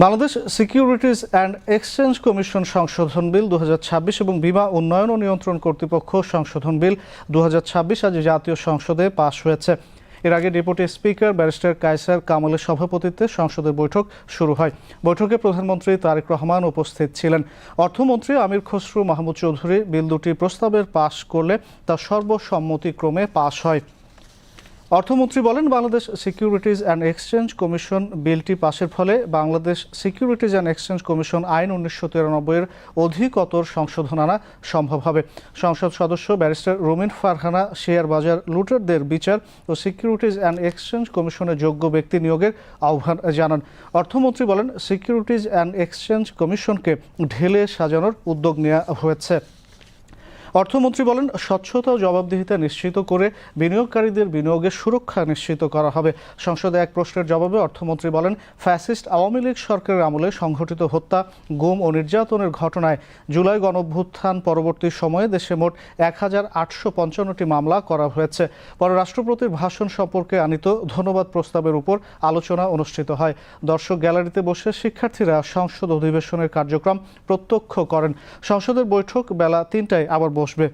Bangladesh securities and exchange commission সংশোধন বিল 2026 এবং বীমা উন্নয়ন ও নিয়ন্ত্রণ কর্তৃপক্ষ সংশোধন বিল 2026 আজ জাতীয় সংসদে পাশ হয়েছে। এর আগে ডেপুটি স্পিকার ব্যারিস্টার কায়সার কামালের সভাপতিত্বে সংসদের বৈঠক শুরু হয়। বৈঠকে প্রধানমন্ত্রী তারেক রহমান উপস্থিত ছিলেন। অর্থমন্ত্রী আমির খসরু মাহমুদ চৌধুরী বিল দুটি প্রস্তাবের পাশ করলে তা সর্বসম্মতিক্রমে পাশ হয়। অর্থমন্ত্রী বলেন, Bangladesh securities and exchange commission বিলটি পাশের ফলে Bangladesh securities and exchange commission আইন 1993 এর অধিকতর সংশোধন আনা সম্ভব হবে। সংসদ সদস্য ব্যারিস্টার রুমিন ফারহানা শেয়ার বাজার লুটারদের বিচার ও সিকিউরিটিজ অ্যান্ড এক্সচেঞ্জ কমিশনে যোগ্য ব্যক্তি নিয়োগের আহ্বান জানান। অর্থমন্ত্রী বলেন, সিকিউরিটিজ অ্যান্ড এক্সচেঞ্জ কমিশনকে ঢেলে সাজানোর উদ্যোগ নেওয়া হয়েছে। অর্থমন্ত্রী বলেন, স্বচ্ছতা ও জবাবদিহিতা নিশ্চিত করে বিনিয়োগকারীদের বিনিয়োগের সুরক্ষা নিশ্চিত করা হবে। সংসদে এক প্রশ্নের জবাবে অর্থমন্ত্রী বলেন, ফ্যাসিস্ট আওয়ামী লীগ সরকারের আমলে সংঘটিত হত্যা, গুম ও নির্যাতনের ঘটনায় জুলাই গণঅভ্যুত্থান পরবর্তী সময়ে দেশে মোট 1855টি মামলা করা হয়েছে। পরে রাষ্ট্রপতির ভাষণ সম্পর্কে আনিত ধন্যবাদ প্রস্তাবের উপর আলোচনা অনুষ্ঠিত হয়। দর্শক গ্যালারিতে বসে শিক্ষার্থীরা সংসদ অধিবেশনের কার্যক্রম প্রত্যক্ষ করেন। সংসদের বৈঠক বেলা 3টায় আবার বসবে।